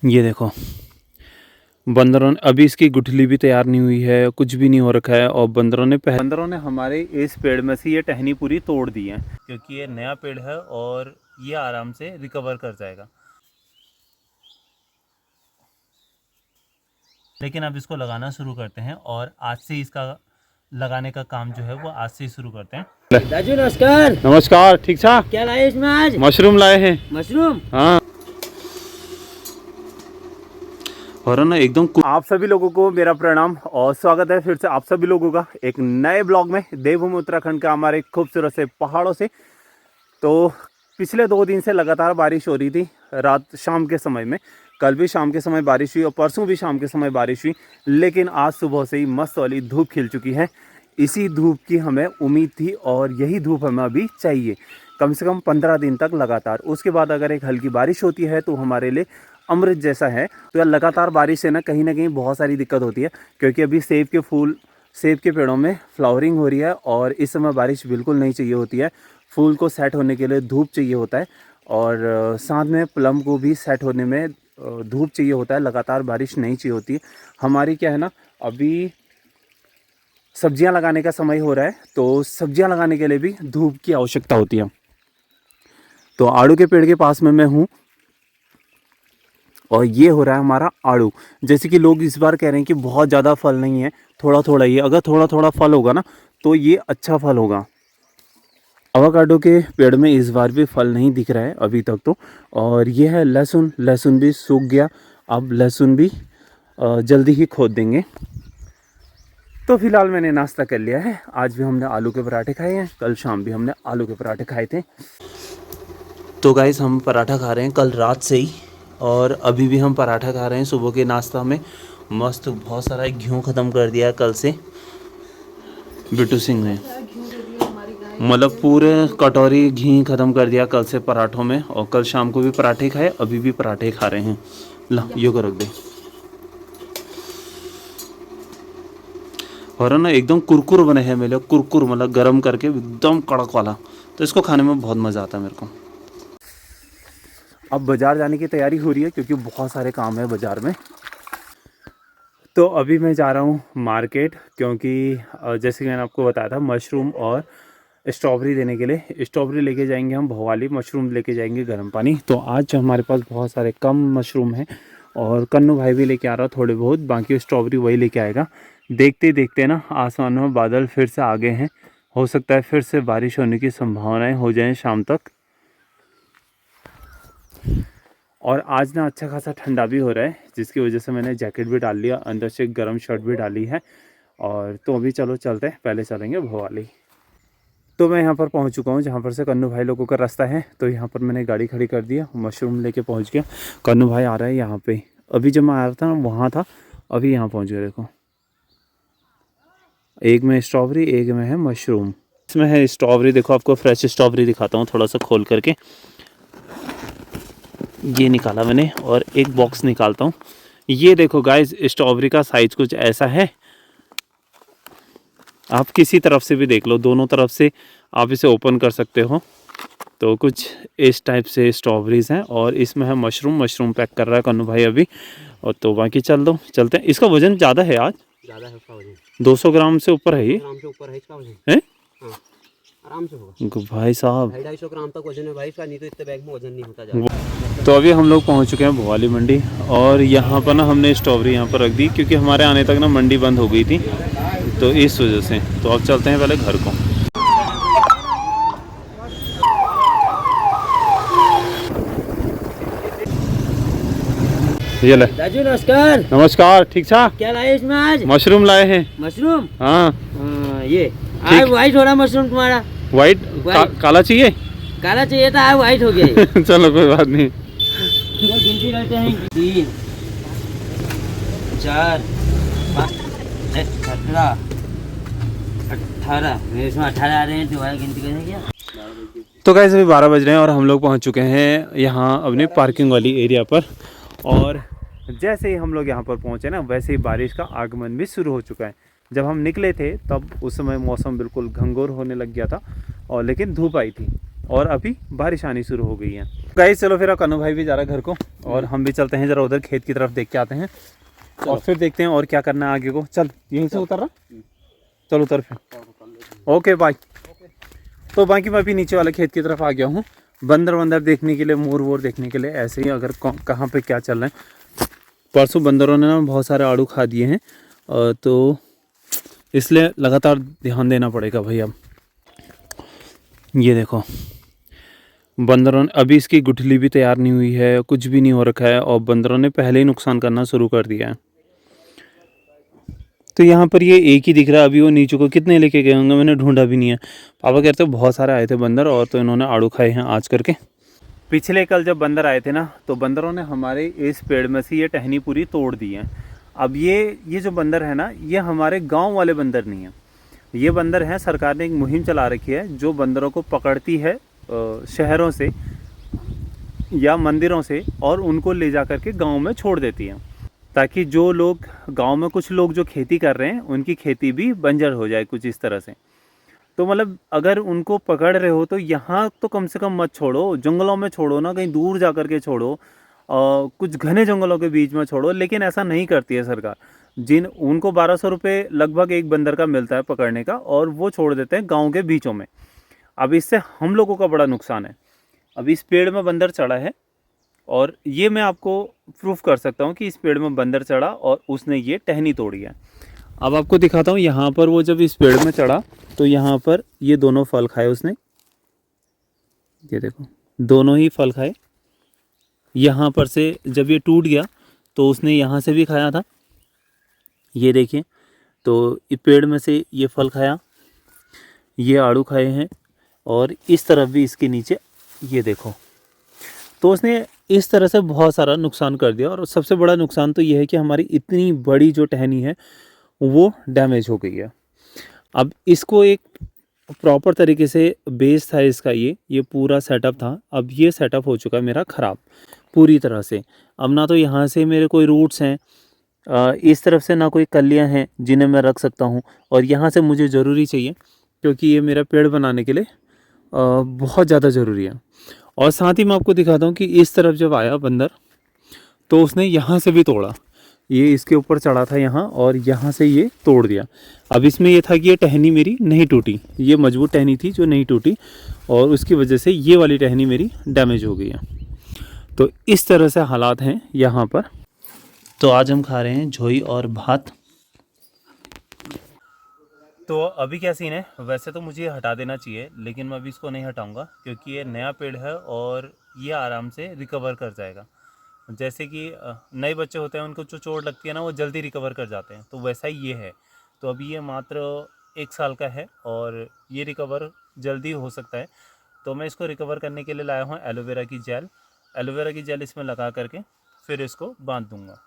ये देखो बंदरों ने, अभी इसकी गुठली भी तैयार नहीं हुई है, कुछ भी नहीं हो रखा है, और बंदरों ने हमारे इस पेड़ में से ये टहनी पूरी तोड़ दी है, क्योंकि ये नया पेड़ है और ये आराम से रिकवर कर जाएगा। लेकिन अब इसको लगाना शुरू करते हैं, और आज से इसका लगाने का काम जो है वो आज से ही शुरू करते हैं। राजू नमस्कार। नमस्कार, ठीक ठाक। क्या लाए इसमें आज? मशरूम लाए हैं। मशरूम? हाँ, और ना एकदम आप सभी लोगों को मेरा प्रणाम और स्वागत है फिर से आप सभी लोगों का एक नए ब्लॉग में देवभूमि उत्तराखंड का हमारे खूबसूरत से पहाड़ों से। तो पिछले 2 दिन से लगातार बारिश हो रही थी, रात शाम के समय में। कल भी शाम के समय बारिश हुई और परसों भी शाम के समय बारिश हुई, लेकिन आज सुबह से ही मस्त वाली धूप खिल चुकी है। इसी धूप की हमें उम्मीद थी और यही धूप हमें अभी चाहिए, कम से कम 15 दिन तक लगातार। उसके बाद अगर एक हल्की बारिश होती है तो हमारे लिए अमृत जैसा है। तो यार लगातार बारिश से ना कहीं बहुत सारी दिक्कत होती है, क्योंकि अभी सेब के पेड़ों में फ्लावरिंग हो रही है और इस समय बारिश बिल्कुल नहीं चाहिए होती है। फूल को सेट होने के लिए धूप चाहिए होता है, और साथ में प्लम को भी सेट होने में धूप चाहिए होता है। लगातार बारिश नहीं चाहिए होती। हमारी क्या है ना, अभी सब्जियां लगाने का समय हो रहा है, तो सब्जियां लगाने के लिए भी धूप की आवश्यकता होती है। तो आड़ू के पेड़ के पास में मैं हूँ, और ये हो रहा है हमारा आड़ू। जैसे कि लोग इस बार कह रहे हैं कि बहुत ज़्यादा फल नहीं है, थोड़ा थोड़ा ही है। अगर थोड़ा थोड़ा फल होगा ना तो ये अच्छा फल होगा। अवाकाडो के पेड़ में इस बार भी फल नहीं दिख रहा है अभी तक तो। और ये है लहसुन, लहसुन भी सूख गया। अब लहसुन भी जल्दी ही खोद देंगे। तो फिलहाल मैंने नाश्ता कर लिया है। आज भी हमने आलू के पराठे खाए हैं, कल शाम भी हमने आलू के पराठे खाए थे। तो गाइस हम पराठा खा रहे हैं कल रात से ही, और अभी भी हम पराठा खा रहे हैं सुबह के नाश्ता में। मस्त बहुत सारा घी ख़त्म कर दिया कल से बिट्टू सिंह ने, मतलब पूरे कटोरी घी ख़त्म कर दिया कल से पराठों में। और कल शाम को भी पराठे खाए, अभी भी पराठे खा रहे हैं। ला यो को रख दे। और ना एकदम कुरकुर बने हैं मेरे, कुरकुर मतलब गरम करके एकदम कड़क वाला। तो इसको खाने में बहुत मज़ा आता है मेरे को। अब बाज़ार जाने की तैयारी हो रही है, क्योंकि बहुत सारे काम है बाज़ार में। तो अभी मैं जा रहा हूँ मार्केट, क्योंकि जैसे कि मैंने आपको बताया था मशरूम और स्ट्रॉबेरी देने के लिए। स्ट्रॉबेरी लेके जाएंगे हम भोवाली, मशरूम लेके जाएंगे गर्म पानी। तो आज हमारे पास बहुत सारे कम मशरूम हैं, और कन्नू भाई भी लेके आ रहा थोड़े बहुत, बाकी स्ट्रॉबेरी वही लेके आएगा। देखते देखते ना आसमान में बादल फिर से आ गए हैं। हो सकता है फिर से बारिश होने की संभावनाएं हो जाएं शाम तक। और आज ना अच्छा खासा ठंडा भी हो रहा है, जिसकी वजह से मैंने जैकेट भी डाल लिया, अंदर से गर्म शर्ट भी डाली है। और तो अभी चलो चलते हैं, पहले चलेंगे भोवाली। तो मैं यहाँ पर पहुँच चुका हूँ जहाँ पर से कन्नू भाई लोगों का रास्ता है। तो यहाँ पर मैंने गाड़ी खड़ी कर दिया, मशरूम लेके पहुँच गया। कन्नू भाई आ रहा है यहाँ पे। अभी जब मैं आया था वहाँ था, अभी यहाँ पहुँच गया। देखो एक में स्ट्रॉबेरी, एक में है मशरूम। इसमें है स्ट्रॉबेरी, देखो आपको फ्रेश स्ट्रॉबेरी दिखाता हूँ थोड़ा सा खोल करके। ये निकाला मैंने, और एक बॉक्स निकालता हूँ। ये देखो गाइस, स्ट्रॉबेरी का साइज कुछ ऐसा है। आप किसी तरफ से भी देख लो, दोनों तरफ से आप इसे ओपन कर सकते हो। तो कुछ इस टाइप से स्ट्रॉबेरीज़ हैं, और इसमें है मशरूम पैक कर रहा है कन्नू भाई अभी। और तो बाकी चलते हैं। इसका वजन ज़्यादा है आज, ज़्यादा है उसका वजन, 200 ग्राम से ऊपर है ये। ग्राम से ऊपर है इसका वजन। है आराम से होगा भाई साहब, 250 ग्राम तक वजन है भाई इसका, नहीं तो इतने बैग में वजन नहीं होता ज़्यादा। तो अभी हम लोग पहुंच चुके हैं भोवाली मंडी, और यहाँ पर ना हमने स्ट्रॉबेरी यहाँ पर रख दी, क्योंकि हमारे आने तक ना मंडी बंद हो गई थी, तो इस वजह से। तो अब चलते हैं पहले घर को। ये ले। राजू नमस्कार। नमस्कार, ठीक ठाक। क्या लाए इसमें आज? मशरूम लाए हैं। मशरूम? हाँ ये आज वाइट हो रहा मशरूम तुम्हारा। वाइट काला चाहिए? काला चाहिए था, आज वाइट हो गया। चलो कोई बात नहीं। गिनती करते हैं, 3 4 5 17 18। मेरे इसमें 18 आ रहे हैं, तुम्हारा गिनती करें क्या? तो गाइस अभी 12 बज रहे हैं, और हम लोग पहुंच चुके हैं यहाँ अपने पार्किंग वाली एरिया पर। और जैसे ही हम लोग यहाँ पर पहुँचे ना, वैसे ही बारिश का आगमन भी शुरू हो चुका है। जब हम निकले थे तब उस समय मौसम बिल्कुल घंघोर होने लग गया था, और लेकिन धूप आई थी, और अभी बारिश आनी शुरू हो गई है। गाइस चलो फिर कन्नू भाई भी जा रहा है घर को और हम भी चलते हैं जरा उधर खेत की तरफ देख के आते हैं और फिर देखते हैं और क्या करना है आगे को। चल यहीं से उतर रहा, चल उतर फिर। Okay bye. तो बाकी मैं भी नीचे वाले खेत की तरफ आ गया हूँ बंदर वंदर देखने के लिए, मोर वोर देखने के लिए, ऐसे ही अगर कहाँ पे क्या चल रहा है। परसों बंदरों ने ना बहुत सारे आड़ू खा दिए हैं तो इसलिए लगातार ध्यान देना पड़ेगा भाई। अब ये देखो बंदरों ने, अभी इसकी गुठली भी तैयार नहीं हुई है, कुछ भी नहीं हो रखा है और बंदरों ने पहले ही नुकसान करना शुरू कर दिया है। तो यहाँ पर ये एक ही दिख रहा है, अभी वो नीचे को कितने लेके गए होंगे मैंने ढूंढा भी नहीं है। पापा कहते बहुत सारे आए थे बंदर और तो इन्होंने आड़ू खाए हैं आज करके। पिछले कल जब बंदर आए थे ना तो बंदरों ने हमारे इस पेड़ में से ये टहनी पूरी तोड़ दी है। अब ये जो बंदर है ना ये हमारे गाँव वाले बंदर नहीं है, ये बंदर हैं, सरकार ने एक मुहिम चला रखी है जो बंदरों को पकड़ती है शहरों से या मंदिरों से और उनको ले जा कर के गाँव में छोड़ देती है, ताकि जो लोग गांव में कुछ लोग जो खेती कर रहे हैं उनकी खेती भी बंजर हो जाए कुछ इस तरह से। तो मतलब अगर उनको पकड़ रहे हो तो यहाँ तो कम से कम मत छोड़ो, जंगलों में छोड़ो ना, कहीं दूर जा कर के छोड़ो, कुछ घने जंगलों के बीच में छोड़ो। लेकिन ऐसा नहीं करती है सरकार। उनको 1200 रुपये लगभग एक बंदर का मिलता है पकड़ने का और वो छोड़ देते हैं गाँव के बीचों में। अब इससे हम लोगों का बड़ा नुकसान है। अब इस पेड़ में बंदर चढ़ा है और ये मैं आपको प्रूफ कर सकता हूँ कि इस पेड़ में बंदर चढ़ा और उसने ये टहनी तोड़ी है। अब आपको दिखाता हूँ यहाँ पर वो जब इस पेड़ में चढ़ा तो यहाँ पर ये दोनों फल खाए उसने, ये देखो दोनों ही फल खाए। यहाँ पर से जब ये टूट गया तो उसने यहाँ से भी खाया था, ये देखिए। तो इस पेड़ में से ये फल खाया, ये आड़ू खाए हैं और इस तरफ भी इसके नीचे ये देखो। तो उसने इस तरह से बहुत सारा नुकसान कर दिया और सबसे बड़ा नुकसान तो ये है कि हमारी इतनी बड़ी जो टहनी है वो डैमेज हो गई है। अब इसको एक प्रॉपर तरीके से बेस था इसका, ये पूरा सेटअप था, अब ये सेटअप हो चुका है मेरा ख़राब पूरी तरह से। अब ना तो यहाँ से मेरे कोई रूट्स हैं, इस तरफ से ना कोई कलियाँ हैं जिन्हें मैं रख सकता हूँ, और यहाँ से मुझे ज़रूरी चाहिए क्योंकि ये मेरा पेड़ बनाने के लिए बहुत ज़्यादा ज़रूरी है। और साथ ही मैं आपको दिखाता हूँ कि इस तरफ जब आया बंदर तो उसने यहाँ से भी तोड़ा, ये इसके ऊपर चढ़ा था यहाँ और यहाँ से ये तोड़ दिया। अब इसमें ये था कि ये टहनी मेरी नहीं टूटी, ये मजबूत टहनी थी जो नहीं टूटी और उसकी वजह से ये वाली टहनी मेरी डैमेज हो गई है। तो इस तरह से हालात हैं यहाँ पर। तो आज हम खा रहे हैं झोई और भात। तो अभी क्या सीन है, वैसे तो मुझे हटा देना चाहिए लेकिन मैं अभी इसको नहीं हटाऊंगा क्योंकि ये नया पेड़ है और ये आराम से रिकवर कर जाएगा। जैसे कि नए बच्चे होते हैं उनको जो चोट लगती है ना वो जल्दी रिकवर कर जाते हैं, तो वैसा ही ये है। तो अभी ये मात्र 1 साल का है और ये रिकवर जल्दी हो सकता है। तो मैं इसको रिकवर करने के लिए लाया हूँ एलोवेरा की जेल। एलोवेरा की जेल इसमें लगा करके फिर इसको बांध दूँगा।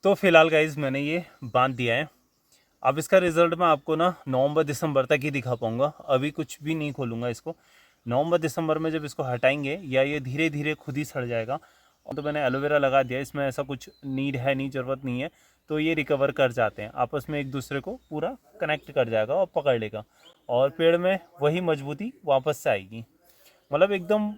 तो फिलहाल गाइज मैंने ये बांध दिया है। अब इसका रिज़ल्ट मैं आपको ना नवंबर दिसंबर तक ही दिखा पाऊँगा, अभी कुछ भी नहीं खोलूँगा इसको। नवंबर दिसंबर में जब इसको हटाएंगे या ये धीरे धीरे खुद ही सड़ जाएगा। और तो मैंने एलोवेरा लगा दिया, इसमें ऐसा कुछ नीड है नहीं, ज़रूरत नहीं है। तो ये रिकवर कर जाते हैं, आपस में एक दूसरे को पूरा कनेक्ट कर जाएगा और पकड़ लेगा और पेड़ में वही मजबूती वापस से आएगी। मतलब एकदम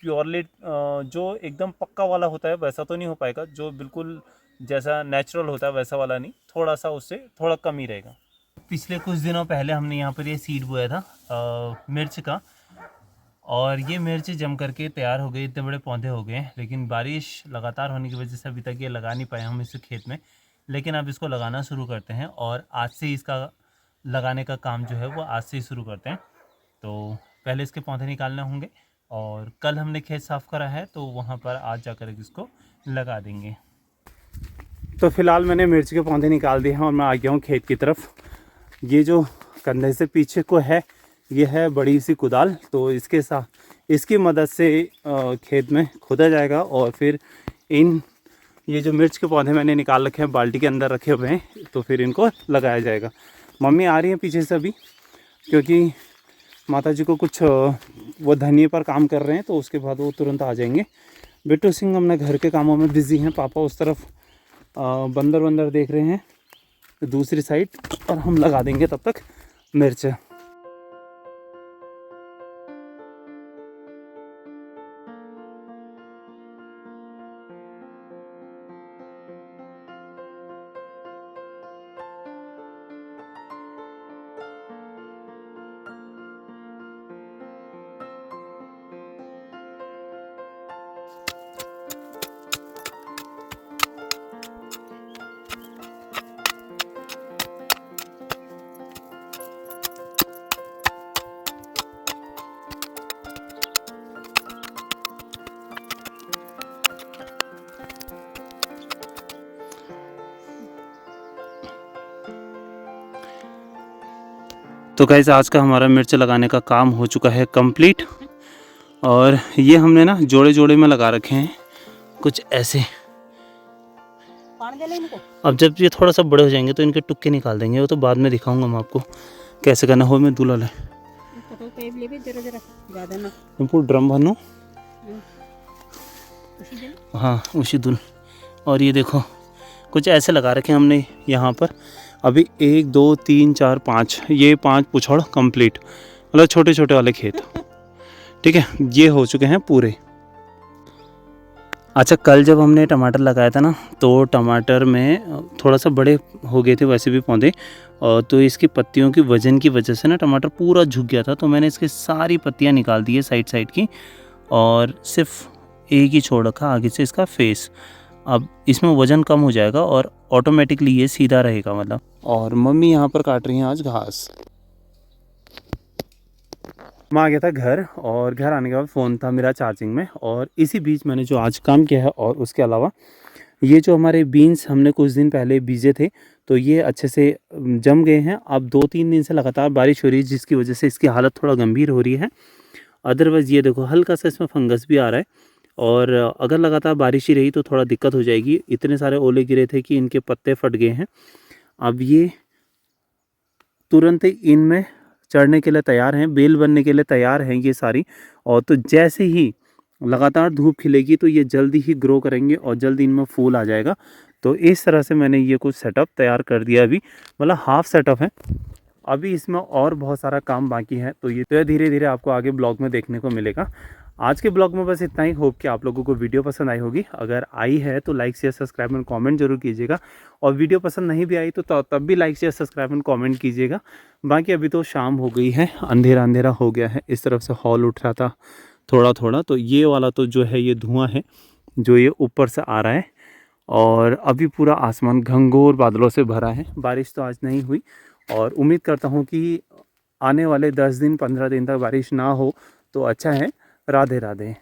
प्योरली जो एकदम पक्का वाला होता है वैसा तो नहीं हो पाएगा, जो बिल्कुल जैसा नेचुरल होता है वैसा वाला नहीं, थोड़ा सा उससे थोड़ा कम ही रहेगा। पिछले कुछ दिनों पहले हमने यहाँ पर ये सीड बोया था मिर्च का, और ये मिर्च जम करके तैयार हो गई, इतने बड़े पौधे हो गए। लेकिन बारिश लगातार होने की वजह से अभी तक ये लगा नहीं पाए हम इस खेत में, लेकिन अब इसको लगाना शुरू करते हैं और आज से इसका लगाने का काम जो है वो आज से ही शुरू करते हैं। तो पहले इसके पौधे निकालने होंगे, और कल हमने खेत साफ़ करा है तो वहाँ पर आज जाकर इसको लगा देंगे। तो फिलहाल मैंने मिर्च के पौधे निकाल दिए हैं और मैं आ गया हूँ खेत की तरफ। ये जो कंधे से पीछे को है ये है बड़ी सी कुदाल, तो इसके साथ इसकी मदद से खेत में खोदा जाएगा और फिर ये जो मिर्च के पौधे मैंने निकाल रखे हैं बाल्टी के अंदर रखे हुए हैं, तो फिर इनको लगाया जाएगा। मम्मी आ रही हैं पीछे से अभी, क्योंकि माता जी को कुछ वो धनिए पर काम कर रहे हैं, तो उसके बाद वो तुरंत आ जाएंगे। बिट्टू सिंह अपने घर के कामों में बिज़ी हैं, पापा उस तरफ बंदर देख रहे हैं दूसरी साइड, और हम लगा देंगे तब तक मिर्च। तो गाइस आज का हमारा मिर्च लगाने का काम हो चुका है कंप्लीट, और ये हमने ना जोड़े जोड़े में लगा रखे हैं कुछ ऐसे। अब जब ये थोड़ा सा बड़े हो जाएंगे तो इनके टुक्के निकाल देंगे, वो तो बाद में दिखाऊंगा मैं आपको कैसे करना हो। मैं दूल्हा ले पूरा ड्रम भरनू, हाँ उसी दूल। और ये देखो कुछ ऐसे लगा रखे हैं हमने यहाँ पर। अभी 1 2 3 4 5 ये 5 पुछड़ कंप्लीट, मतलब छोटे छोटे वाले खेत, ठीक है, ये हो चुके हैं पूरे। अच्छा, कल जब हमने टमाटर लगाया था ना, तो टमाटर में थोड़ा सा बड़े हो गए थे वैसे भी पौधे, और तो इसकी पत्तियों की वजन की वजह से ना टमाटर पूरा झुक गया था, तो मैंने इसकी सारी पत्तियां निकाल दी है साइड की, और सिर्फ एक ही छोड़ रखा आगे से इसका फेस। अब इसमें वज़न कम हो जाएगा और ऑटोमेटिकली ये सीधा रहेगा मतलब। और मम्मी यहाँ पर काट रही हैं आज घास। मैं आ गया था घर, और घर आने के बाद फ़ोन था मेरा चार्जिंग में, और इसी बीच मैंने जो आज काम किया है, और उसके अलावा ये जो हमारे बीन्स हमने कुछ दिन पहले बीजे थे, तो ये अच्छे से जम गए हैं। अब 2-3 दिन से लगातार बारिश हो रही है, जिसकी वजह से इसकी हालत थोड़ा गंभीर हो रही है। अदरवाइज़ ये देखो हल्का सा इसमें फंगस भी आ रहा है, और अगर लगातार बारिश ही रही तो थोड़ा दिक्कत हो जाएगी। इतने सारे ओले गिरे थे कि इनके पत्ते फट गए हैं। अब ये तुरंत ही इनमें चढ़ने के लिए तैयार हैं, बेल बनने के लिए तैयार हैं ये सारी। और तो जैसे ही लगातार धूप खिलेगी तो ये जल्दी ही ग्रो करेंगे और जल्दी इनमें फूल आ जाएगा। तो इस तरह से मैंने ये कुछ सेटअप तैयार कर दिया अभी, मतलब हाफ सेटअप है। अभी इसमें और बहुत सारा काम बाकी है, तो ये तो धीरे धीरे आपको आगे ब्लॉग में देखने को मिलेगा। आज के ब्लॉग में बस इतना ही। होप कि आप लोगों को वीडियो पसंद आई होगी। अगर आई है तो like share subscribe and comment जरूर कीजिएगा, और वीडियो पसंद नहीं भी आई तो तब भी like share subscribe and comment कीजिएगा। बाकी अभी तो शाम हो गई है, अंधेरा अंधेरा हो गया है। इस तरफ से हॉल उठ रहा था थोड़ा थोड़ा, तो ये वाला तो जो है ये धुआं है जो ये ऊपर से आ रहा है, और अभी पूरा आसमान घंघोर बादलों से भरा है। बारिश तो आज नहीं हुई, और उम्मीद करता हूँ कि आने वाले 10 दिन 15 दिन तक बारिश ना हो तो अच्छा है। राधे राधे।